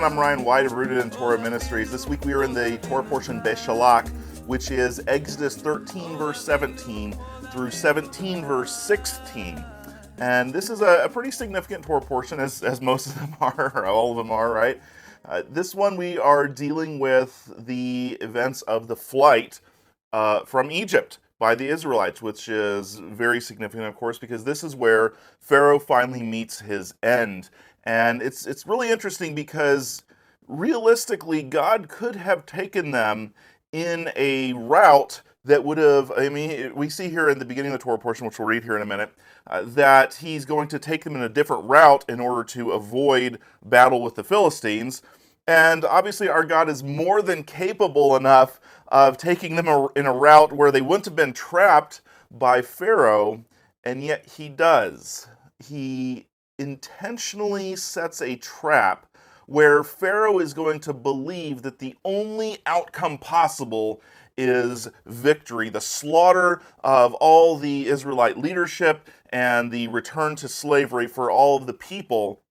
everyone. I'm Ryan White of Rooted in Torah Ministries. This week we are in the Torah portion Bshalach, which is Exodus 13, verse 17 through 17, verse 16. And this is a pretty significant Torah portion, as most of them are, or all of them are, right? This one we are dealing with the events of the flight from Egypt by the Israelites, which is very significant, of course, because this is where Pharaoh finally meets his end. And it's really interesting because realistically, God could have taken them in a route that would have, we see here in the beginning of the Torah portion, which we'll read here in a minute, that he's going to take them in a different route in order to avoid battle with the Philistines. And obviously our God is more than capable enough of taking them in a route where they wouldn't have been trapped by Pharaoh, and yet he does. He intentionally sets a trap where Pharaoh is going to believe that the only outcome possible is victory, the slaughter of all the Israelite leadership and the return to slavery for all of the people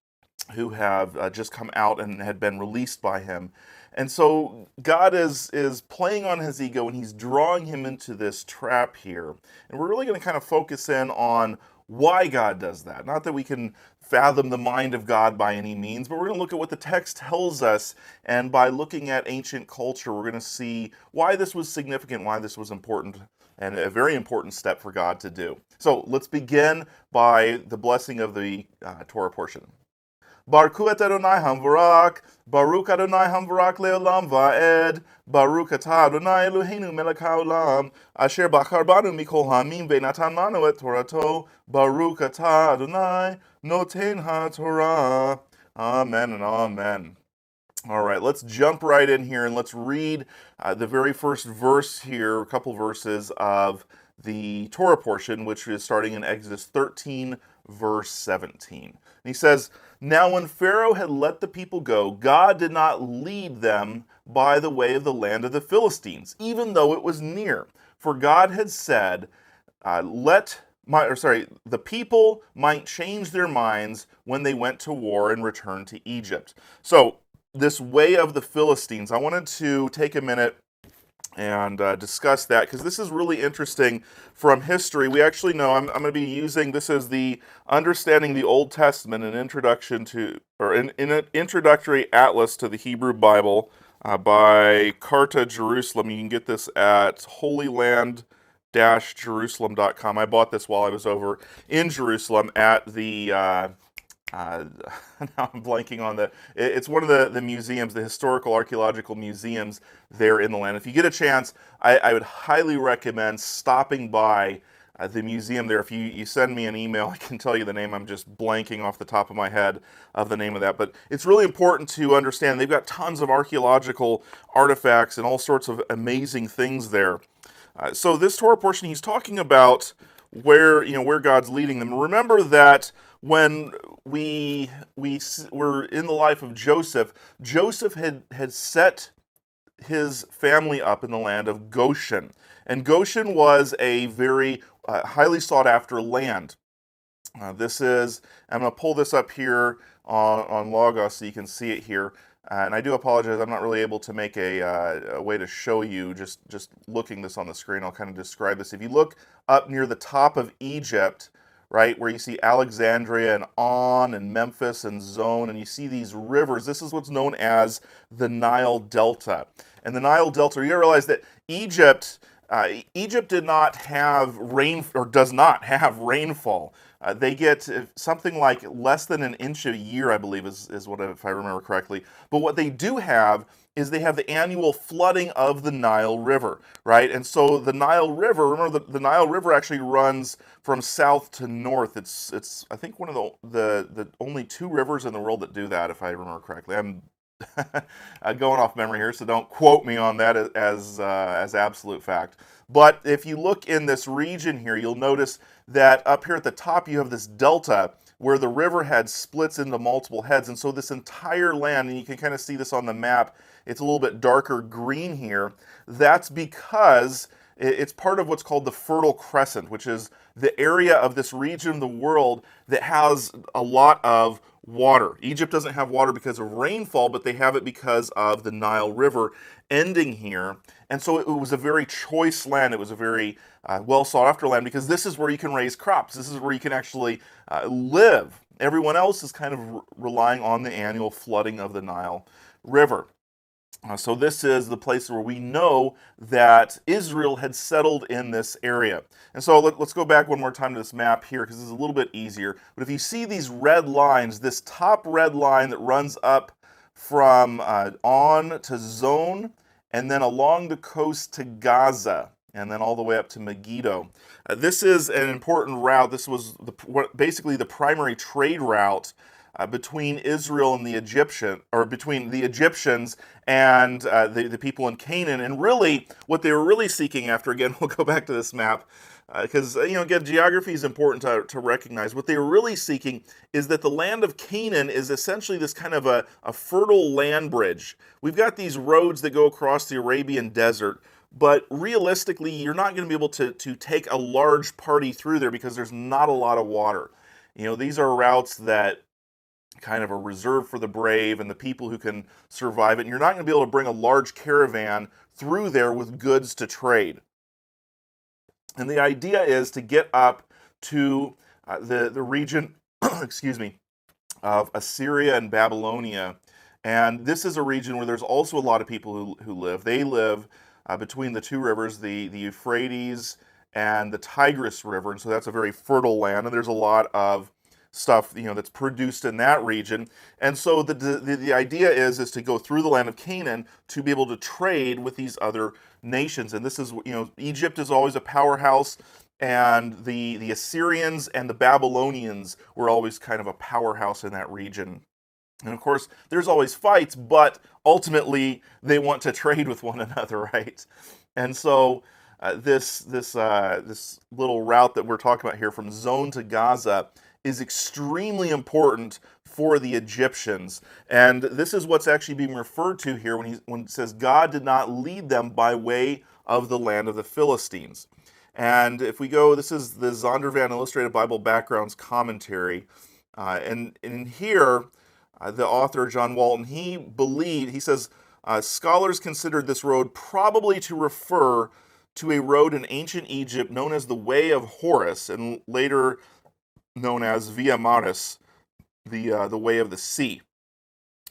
who have just come out and had been released by him. And so God is playing on his ego, and he's drawing him into this trap here. And we're really going to kind of focus in on why God does that. Not that we can fathom the mind of God by any means, but we're going to look at what the text tells us, and by looking at ancient culture, we're going to see why this was significant, why this was important, and a very important step for God to do. So let's begin by the blessing of the Torah portion. Baruch et Adonai hamvarak, Baruch Adonai hamvarak le'olam va'ed, Baruch atah Adonai Eloheinu melech haolam, asher bachar banu mikol ha'amim ve'natan lanu et Torato, Baruch atah Adonai noten ha'torah. Amen and amen. All right, let's jump right in here and let's read the very first verse here, a couple verses of the Torah portion, which is starting in Exodus 13, verse 17. And he says, "Now when Pharaoh had let the people go, God did not lead them by the way of the land of the Philistines, even though it was near. For God had said, the people might change their minds when they went to war and returned to Egypt." So this way of the Philistines, I wanted to take a minute and discuss that, because this is really interesting from history. We actually know, I'm going to be using this as the Understanding the Old Testament, an introduction to, or in an introductory atlas to the Hebrew Bible by Carta Jerusalem. You can get this at holyland-jerusalem.com. I bought this while I was over in Jerusalem at the now I'm blanking on it's one of the museums, the historical archaeological museums there in the land. If you get a chance, I would highly recommend stopping by the museum there. If you send me an email, I can tell you the name. I'm just blanking off the top of my head of the name of that. But it's really important to understand they've got tons of archaeological artifacts and all sorts of amazing things there. So this Torah portion, he's talking about where God's leading them. Remember that when we were in the life of Joseph, Joseph had set his family up in the land of Goshen. And Goshen was a very highly sought after land. I'm going to pull this up here on Logos so you can see it here. And I do apologize, I'm not really able to make a way to show you, just looking this on the screen. I'll kind of describe this. If you look up near the top of Egypt, right, where you see Alexandria and On and Memphis and Zone, and you see these rivers, this is what's known as the Nile Delta. And the Nile Delta, you realize that Egypt did not have rain, or does not have rainfall. They get something like less than an inch a year, I believe, is what, if I remember correctly. But what they do have is they have the annual flooding of the Nile River, right? And so the Nile River, remember the Nile River actually runs from south to north. It's I think one of the only two rivers in the world that do that, if I remember correctly. I'm going off memory here, so don't quote me on that as absolute fact. But if you look in this region here, you'll notice that up here at the top you have this delta where the river head splits into multiple heads. And so this entire land, and you can kind of see this on the map, it's a little bit darker green here. That's because it's part of what's called the Fertile Crescent, which is the area of this region of the world that has a lot of water. Egypt doesn't have water because of rainfall, but they have it because of the Nile River ending here. And so it was a very choice land. It was a very well sought after land because this is where you can raise crops. This is where you can actually live. Everyone else is kind of relying on the annual flooding of the Nile River. So this is the place where we know that Israel had settled in this area. And so let's go back one more time to this map here because this is a little bit easier. But if you see these red lines, this top red line that runs up from on to Zone and then along the coast to Gaza and then all the way up to Megiddo. This is an important route. This was basically the primary trade route between Israel and the Egyptian, or between the Egyptians and the people in Canaan. And really, what they were really seeking after, again, we'll go back to this map, because, again, geography is important to recognize. What they were really seeking is that the land of Canaan is essentially this kind of a fertile land bridge. We've got these roads that go across the Arabian desert, but realistically, you're not going to be able to take a large party through there because there's not a lot of water. These are routes that kind of are reserved for the brave and the people who can survive it. And you're not going to be able to bring a large caravan through there with goods to trade. And the idea is to get up to the region, excuse me, of Assyria and Babylonia. And this is a region where there's also a lot of people who live. They live between the two rivers, the Euphrates and the Tigris River. And so that's a very fertile land. And there's a lot of stuff that's produced in that region. And so the idea is to go through the land of Canaan to be able to trade with these other nations. And this is, Egypt is always a powerhouse, and the Assyrians and the Babylonians were always kind of a powerhouse in that region. And of course, there's always fights, but ultimately they want to trade with one another, right? And so this little route that we're talking about here from Zone to Gaza is extremely important for the Egyptians. And this is what's actually being referred to here when it says God did not lead them by way of the land of the Philistines. And if we go, this is the Zondervan Illustrated Bible Backgrounds commentary. And in here, the author, John Walton, he says, scholars considered this road probably to refer to a road in ancient Egypt known as the Way of Horus, and later known as Via Maris, the way of the sea.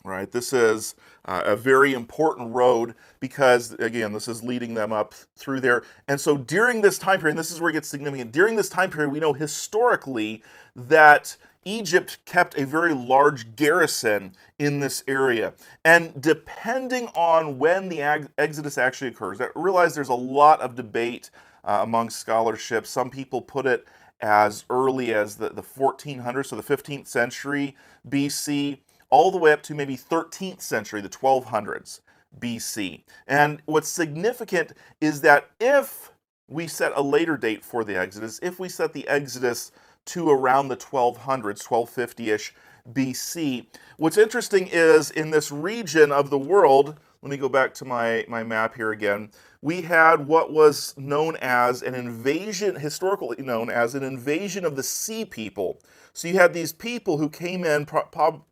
Right? This is a very important road because, again, this is leading them up through there. And so during this time period, and this is where it gets significant, during this time period, we know historically that Egypt kept a very large garrison in this area. And depending on when the Exodus actually occurs, I realize there's a lot of debate among scholarship. Some people put it as early as the 1400s, so the 15th century BC, all the way up to maybe 13th century, the 1200s BC. And what's significant is that if we set a later date for the Exodus, if we set the Exodus to around the 1200s, 1250-ish BC, what's interesting is in this region of the world, let me go back to my map here again, we had what was known as an invasion, historically known as an invasion of the sea people. So you had these people who came in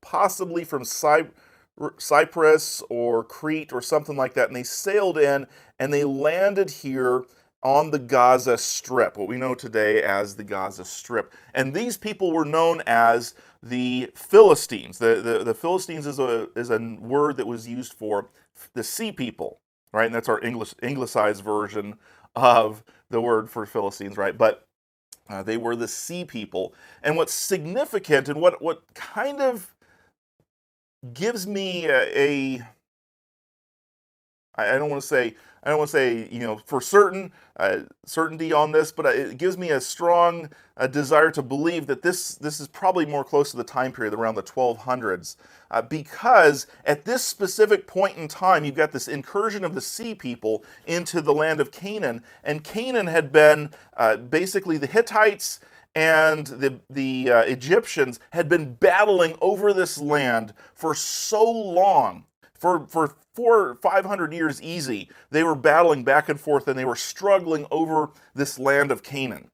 possibly from Cyprus or Crete or something like that, and they sailed in and they landed here on the Gaza Strip, what we know today as the Gaza Strip. And these people were known as the Philistines. The Philistines is a word that was used for the sea people, right? And that's our Anglicized version of the word for Philistines, right? But they were the sea people. And what's significant and what kind of gives me I don't want to say for certain certainty on this, but it gives me a strong desire to believe that this is probably more close to the time period around the 1200s, because at this specific point in time, you've got this incursion of the sea people into the land of Canaan, and Canaan had been basically the Hittites and the Egyptians had been battling over this land for so long. For 400 or 500 years easy, they were battling back and forth, and they were struggling over this land of Canaan,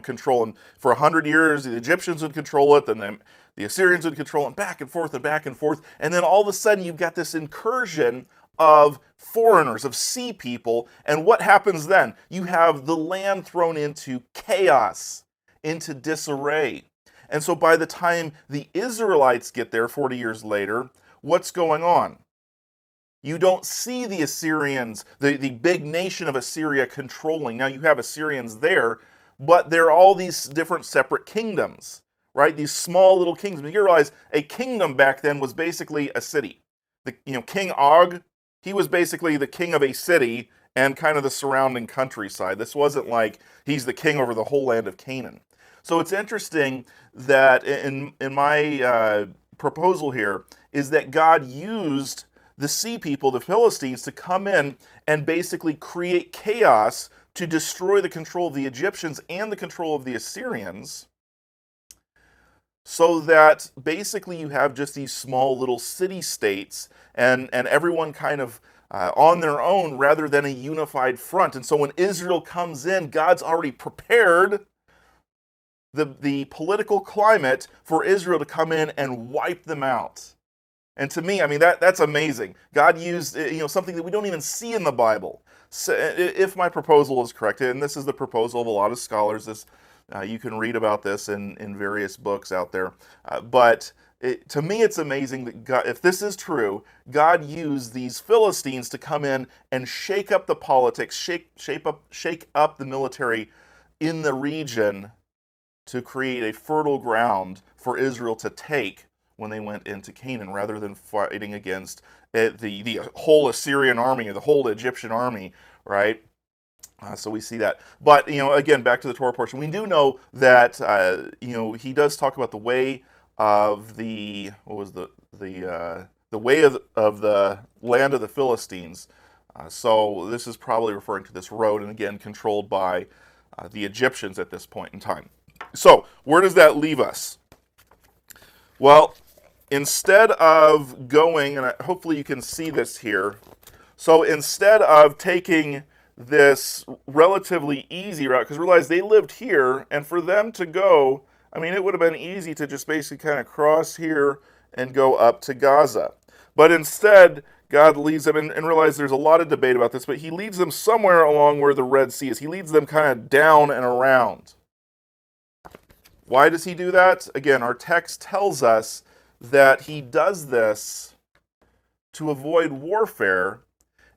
control. And for 100 years, the Egyptians would control it, then the Assyrians would control them back and forth and back and forth. And then all of a sudden you've got this incursion of foreigners, of sea people. And what happens then? You have the land thrown into chaos, into disarray. And so by the time the Israelites get there 40 years later, what's going on? You don't see the Assyrians, the big nation of Assyria controlling. Now you have Assyrians there, but they're all these different separate kingdoms, right? These small little kingdoms. You realize a kingdom back then was basically a city. King Og, he was basically the king of a city and kind of the surrounding countryside. This wasn't like he's the king over the whole land of Canaan. So it's interesting that in my proposal here is that God used the sea people, the Philistines, to come in and basically create chaos to destroy the control of the Egyptians and the control of the Assyrians, so that basically you have just these small little city-states and everyone kind of on their own rather than a unified front. And so when Israel comes in, God's already prepared the political climate for Israel to come in and wipe them out. And to me, I mean, that's amazing. God used something that we don't even see in the Bible. So if my proposal is correct, and this is the proposal of a lot of scholars, you can read about this in various books out there. To me, it's amazing that God, if this is true, God used these Philistines to come in and shake up the politics, shake up the military in the region to create a fertile ground for Israel to take when they went into Canaan, rather than fighting against the whole Assyrian army or the whole Egyptian army, right? So we see that. But, again, back to the Torah portion, we do know that, he does talk about the way of the way of the land of the Philistines. So this is probably referring to this road, and again, controlled by the Egyptians at this point in time. So where does that leave us? Well, instead of going, and hopefully you can see this here, so instead of taking this relatively easy route, because realize they lived here, and for them to go, I mean, it would have been easy to just basically kind of cross here and go up to Gaza. But instead, God leads them, and realize there's a lot of debate about this, but he leads them somewhere along where the Red Sea is. He leads them kind of down and around. Why does he do that? Again, our text tells us that he does this to avoid warfare.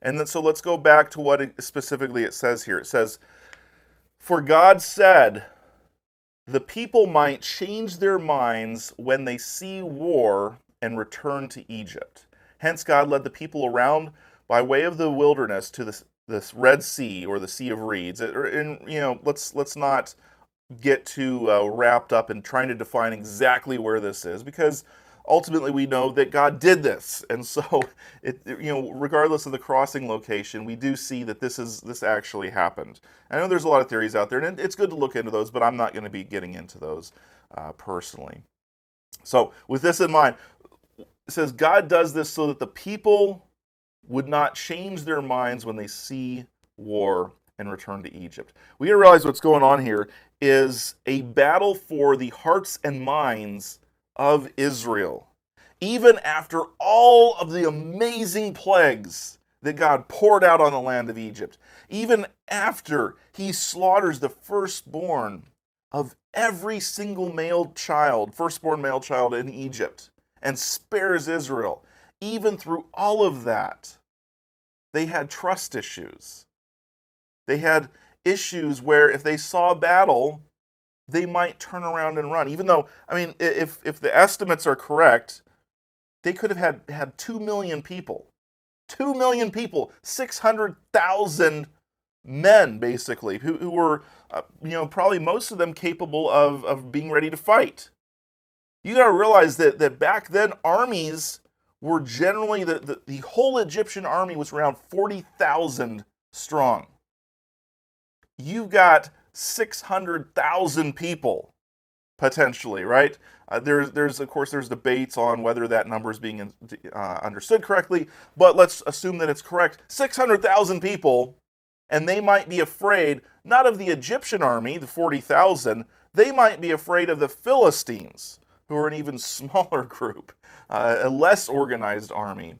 And then, so let's go back to what specifically it says here. It says, "For God said, the people might change their minds when they see war and return to Egypt. Hence God led the people around by way of the wilderness to this Red Sea, or the Sea of Reeds." Let's not get too wrapped up in trying to define exactly where this is, because ultimately we know that God did this. And so, regardless of the crossing location, we do see that this actually happened. I know there's a lot of theories out there, and it's good to look into those, but I'm not going to be getting into those personally. So with this in mind, it says God does this so that the people would not change their minds when they see war and return to Egypt. We gotta realize what's going on here is a battle for the hearts and minds of Israel. Even after all of the amazing plagues that God poured out on the land of Egypt, even after he slaughters the firstborn of every single firstborn male child in Egypt, and spares Israel, even through all of that, they had trust issues. They had issues where if they saw battle, they might turn around and run. Even though, I mean, if the estimates are correct, they could have had 2 million people. 2 million people, 600,000 men, basically, who were, probably most of them capable of being ready to fight. You got to realize that back then, armies were generally, the whole Egyptian army was around 40,000 strong. You've got 600,000 people, potentially, right? There's debates on whether that number is being understood correctly, but let's assume that it's correct. 600,000 people, and they might be afraid, not of the Egyptian army, the 40,000, they might be afraid of the Philistines, who are an even smaller group, a less organized army.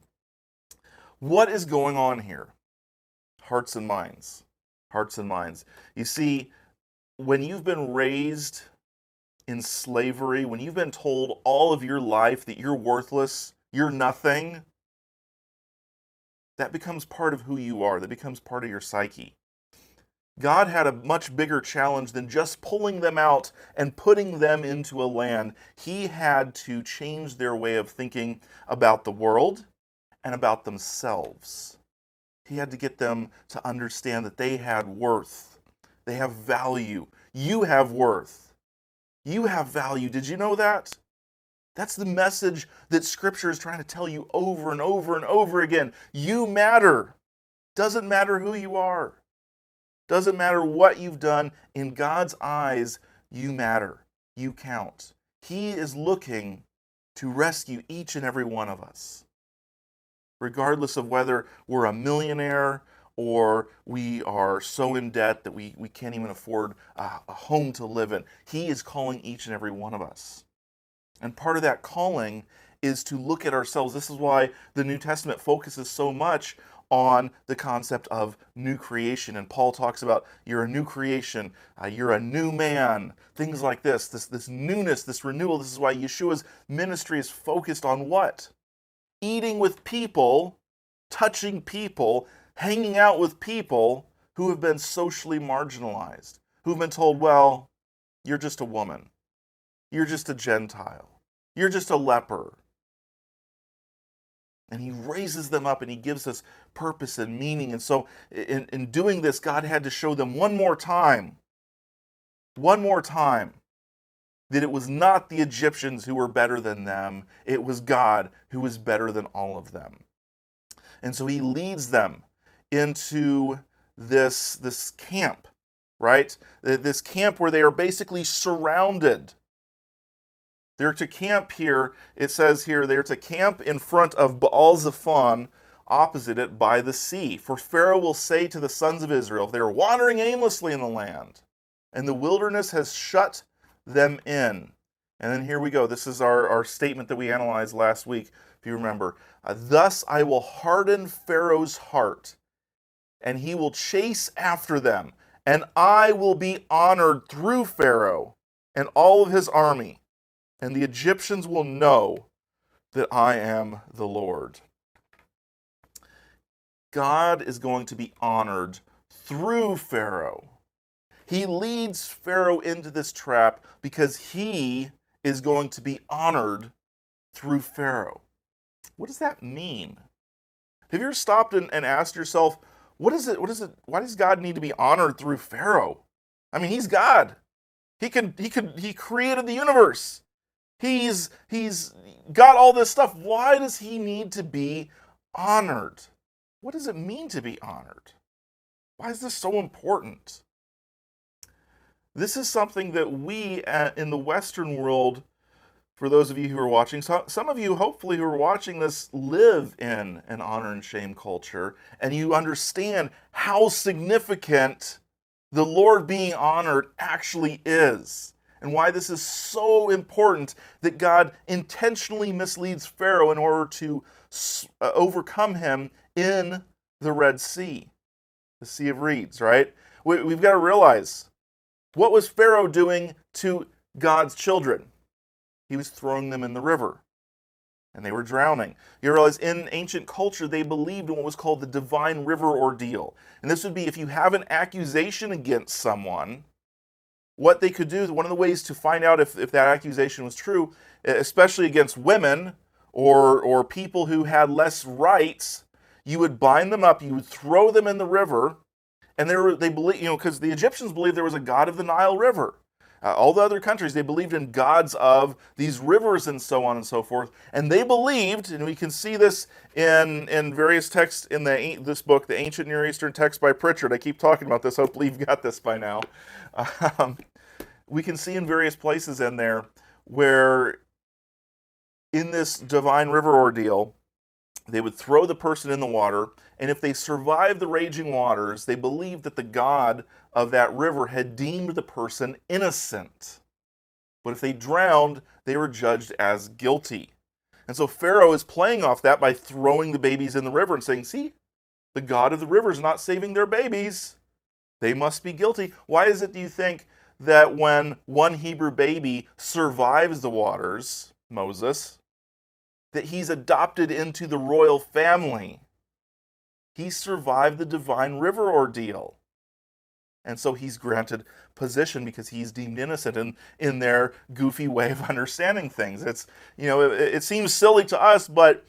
What is going on here? Hearts and minds. Hearts and minds. You see, when you've been raised in slavery, when you've been told all of your life that you're worthless, you're nothing, that becomes part of who you are. That becomes part of your psyche. God had a much bigger challenge than just pulling them out and putting them into a land. He had to change their way of thinking about the world and about themselves. He had to get them to understand that they had worth. They have value. You have worth. You have value. Did you know that? That's the message that Scripture is trying to tell you over and over and over again. You matter. Doesn't matter who you are. Doesn't matter what you've done. In God's eyes, you matter. You count. He is looking to rescue each and every one of us. Regardless of whether we're a millionaire or we are so in debt that we can't even afford a home to live in. He is calling each and every one of us. And part of that calling is to look at ourselves. This is why the New Testament focuses so much on the concept of new creation. And Paul talks about you're a new creation, you're a new man, things like this newness, this renewal. This is why Yeshua's ministry is focused on what? Eating with people, touching people, hanging out with people who have been socially marginalized, who've been told, well, you're just a woman. You're just a Gentile. You're just a leper. And he raises them up and he gives us purpose and meaning. And so in doing this, God had to show them one more time, that it was not the Egyptians who were better than them. It was God who was better than all of them. And so he leads them into this camp, right? This camp where they are basically surrounded. They're to camp here, it says here, they're to camp in front of Baal-Zephon, opposite it by the sea. For Pharaoh will say to the sons of Israel, they are wandering aimlessly in the land, and the wilderness has shut them in. And then here we go. This is our statement that we analyzed last week, if you remember. Thus I will harden Pharaoh's heart, and he will chase after them, and I will be honored through Pharaoh and all of his army. And the Egyptians will know that I am the Lord. God is going to be honored through Pharaoh. He leads Pharaoh into this trap because he is going to be honored through Pharaoh. What does that mean? Have you ever stopped and asked yourself, why does God need to be honored through Pharaoh? I mean, he's God. He created the universe. He's got all this stuff. Why does he need to be honored? What does it mean to be honored? Why is this so important? This is something that we in the Western world, for those of you who are watching, some of you hopefully who are watching this live in an honor and shame culture, and you understand how significant the Lord being honored actually is. And why this is so important that God intentionally misleads Pharaoh in order to overcome him in the Red Sea, the Sea of Reeds, right? We've got to realize, what was Pharaoh doing to God's children? He was throwing them in the river, and they were drowning. You realize in ancient culture, they believed in what was called the divine river ordeal. And this would be if you have an accusation against someone, what they could do, one of the ways to find out if that accusation was true, especially against women or people who had less rights, you would bind them up, you would throw them in the river, and they believe, because the Egyptians believed there was a god of the Nile River. All the other countries, they believed in gods of these rivers and so on and so forth. And they believed, and we can see this in various texts in this book, the Ancient Near Eastern Text by Pritchard. I keep talking about this. Hopefully you've got this by now. We can see in various places in there where in this divine river ordeal, they would throw the person in the water, and if they survived the raging waters, they believed that the god of that river had deemed the person innocent But if they drowned, they were judged as guilty. And so Pharaoh is playing off that by throwing the babies in the river and saying, see, the God of the river is not saving their babies. They must be guilty. Why is it, do you think, that when one Hebrew baby survives the waters, Moses, that he's adopted into the royal family? He survived the divine river ordeal. And so he's granted position because he's deemed innocent in their goofy way of understanding things. It's, it seems silly to us, but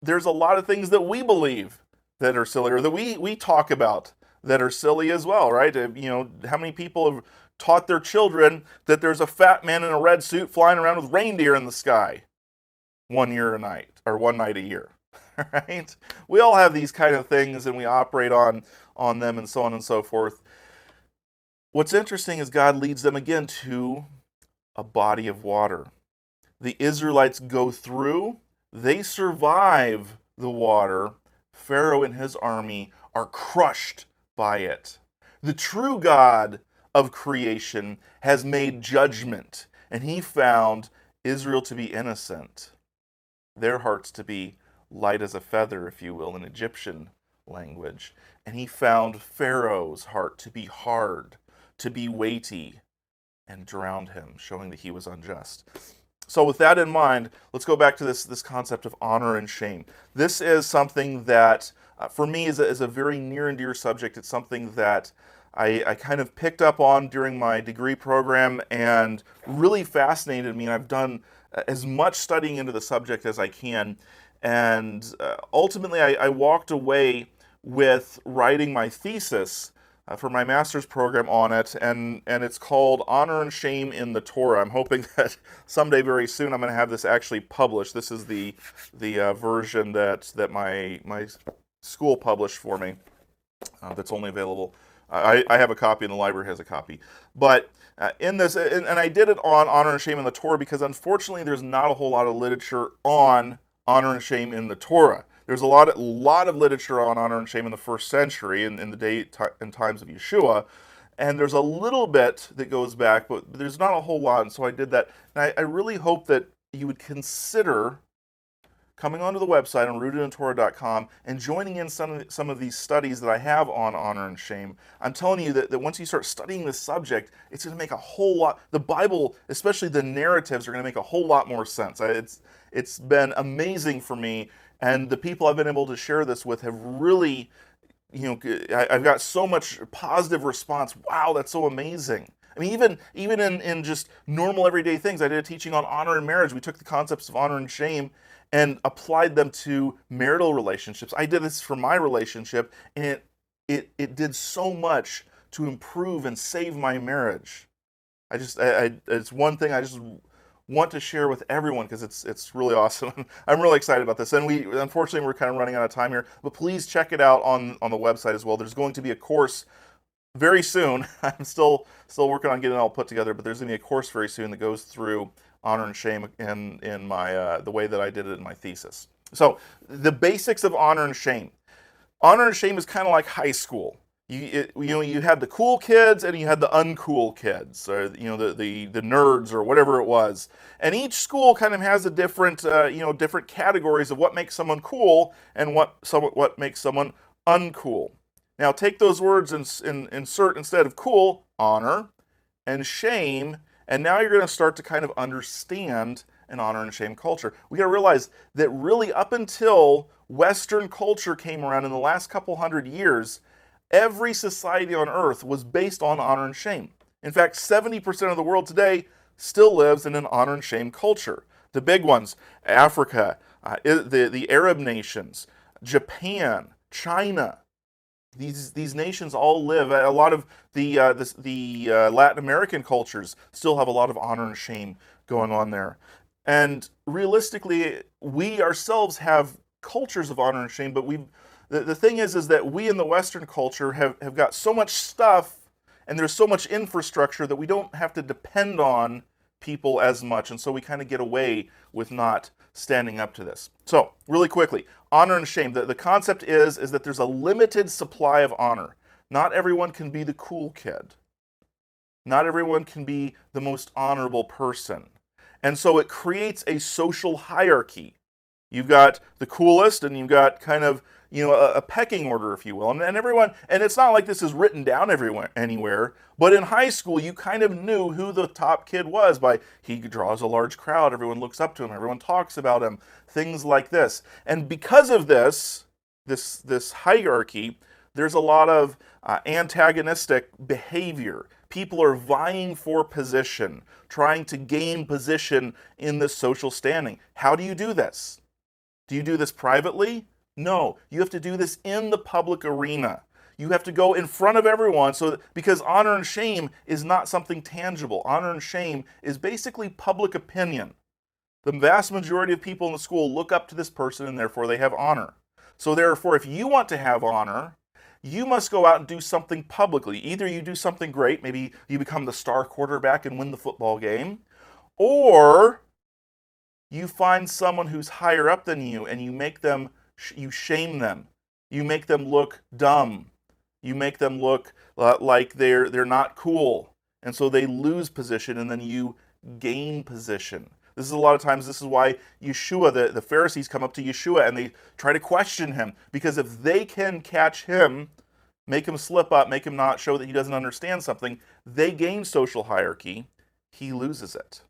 there's a lot of things that we believe that are silly, or that we talk about that are silly as well, right? How many people have taught their children that there's a fat man in a red suit flying around with reindeer in the sky one night a year, right? We all have these kind of things and we operate on them and so on and so forth. What's interesting is God leads them again to a body of water. The Israelites go through, they survive the water. Pharaoh and his army are crushed by it. The true God of creation has made judgment, and he found Israel to be innocent, their hearts to be light as a feather, if you will, in Egyptian language. And he found Pharaoh's heart to be hard, to be weighty, and drowned him, showing that he was unjust. So with that in mind, let's go back to this concept of honor and shame. This is something that, for me, is a very near and dear subject. It's something that I kind of picked up on during my degree program and really fascinated me. And I've done as much studying into the subject as I can. And ultimately, I walked away with writing my thesis for my master's program on it, and it's called Honor and Shame in the Torah. I'm hoping that someday very soon I'm going to have this actually published. This is the version that my school published for me that's only available. I have a copy and the library has a copy. But in this, and I did it on honor and shame in the Torah because unfortunately there's not a whole lot of literature on honor and shame in the Torah. There's a lot of literature on honor and shame in the first century, in the day and times of Yeshua, and there's a little bit that goes back, but there's not a whole lot, and so I did that. And I really hope that you would consider coming onto the website on rootedintorah.com and joining in some of these studies that I have on honor and shame. I'm telling you that once you start studying this subject, it's going to make a whole lot, the Bible, especially the narratives, are going to make a whole lot more sense. It's been amazing for me, and the people I've been able to share this with have really, I've got so much positive response. Wow, that's so amazing. I mean, even in just normal everyday things, I did a teaching on honor and marriage. We took the concepts of honor and shame and applied them to marital relationships. I did this for my relationship, and it did so much to improve and save my marriage. It's one thing I just want to share with everyone because it's really awesome. I'm really excited about this. And unfortunately we're kind of running out of time here, but please check it out on the website as well. There's going to be a course very soon. I'm still working on getting it all put together, but there's going to be a course very soon that goes through honor and shame in my the way that I did it in my thesis. So the basics of honor and shame. Honor and shame is kind of like high school. You had the cool kids and you had the uncool kids, or the nerds or whatever it was. And each school kind of has a different different categories of what makes someone cool and what makes someone uncool. Now take those words and insert instead of cool, honor, and shame, and now you're going to start to kind of understand an honor and shame culture. We got to realize that really up until Western culture came around in the last couple hundred years, every society on earth was based on honor and shame. In fact, 70% of the world today still lives in an honor and shame culture. The big ones, Africa, the Arab nations, Japan, China. These nations all live. A lot of the Latin American cultures still have a lot of honor and shame going on there. And realistically, we ourselves have cultures of honor and shame, but the thing is that we in the Western culture have got so much stuff and there's so much infrastructure that we don't have to depend on people as much, and so we kind of get away with not standing up to this. So, really quickly, honor and shame. The concept is that there's a limited supply of honor. Not everyone can be the cool kid. Not everyone can be the most honorable person. And so it creates a social hierarchy. You've got the coolest, and you've got kind of, a pecking order, if you will. And everyone, and it's not like this is written down anywhere, but in high school, you kind of knew who the top kid was by he draws a large crowd, everyone looks up to him, everyone talks about him, things like this. And because of this hierarchy, there's a lot of antagonistic behavior. People are vying for position, trying to gain position in this social standing. How do you do this? Do you do this privately? No, you have to do this in the public arena. You have to go in front of everyone, because honor and shame is not something tangible. Honor and shame is basically public opinion. The vast majority of people in the school look up to this person, and therefore they have honor. So therefore, if you want to have honor, you must go out and do something publicly. Either you do something great, maybe you become the star quarterback and win the football game, or you find someone who's higher up than you and you shame them. You make them look dumb. You make them look like they're not cool. And so they lose position, and then you gain position. This is a lot of times, this is why Yeshua, the Pharisees come up to Yeshua and they try to question him. Because if they can catch him, make him slip up, make him not show that he doesn't understand something, they gain social hierarchy. He loses it.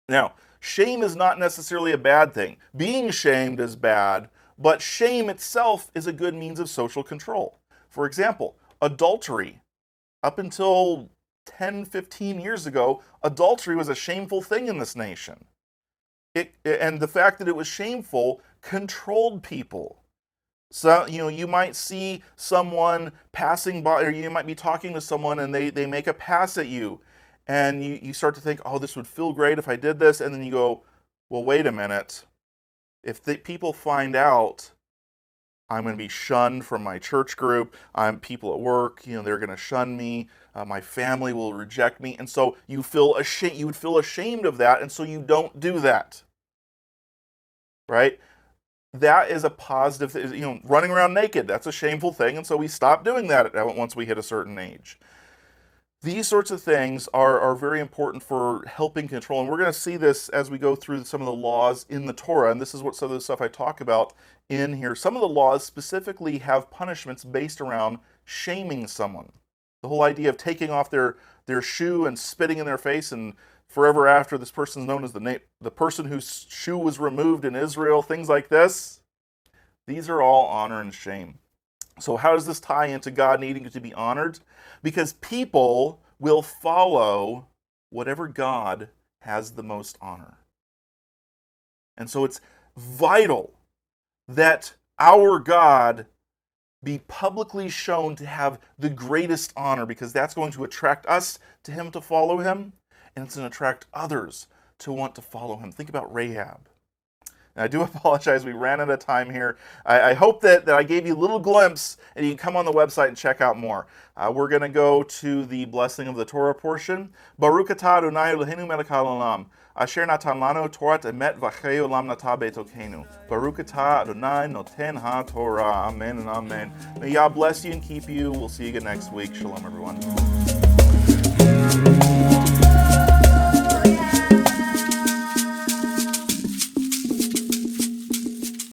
Now, shame is not necessarily a bad thing. Being shamed is bad, but shame itself is a good means of social control. For example, adultery. Up until 10, 15 years ago, adultery was a shameful thing in this nation. And the fact that it was shameful controlled people. So, you might see someone passing by, or you might be talking to someone and they make a pass at you. And you start to think, oh, this would feel great if I did this. And then you go, well, wait a minute. If people find out, I'm going to be shunned from my church group. People at work, they're going to shun me. My family will reject me. And so you would feel ashamed of that. And so you don't do that. Right? That is a positive thing. Running around naked, that's a shameful thing. And so we stop doing that once we hit a certain age. These sorts of things are very important for helping control. And we're going to see this as we go through some of the laws in the Torah. And this is what some of the stuff I talk about in here. Some of the laws specifically have punishments based around shaming someone. The whole idea of taking off their shoe and spitting in their face, and forever after, this person is known as the person whose shoe was removed in Israel, things like this. These are all honor and shame. So how does this tie into God needing to be honored? Because people will follow whatever God has the most honor. And so it's vital that our God be publicly shown to have the greatest honor, because that's going to attract us to him to follow him, and it's going to attract others to want to follow him. Think about Rahab. And I do apologize, we ran out of time here. I hope that I gave you a little glimpse, and you can come on the website and check out more. We're going to go to the blessing of the Torah portion. Baruch atah Adonai Eloheinu melech haolam, asher natan lanu Torat emet v'chei olam nata beitokenu. Baruch atah Adonai noten ha-Torah. Amen and amen. May Yah bless you and keep you. We'll see you again next week. Shalom, everyone.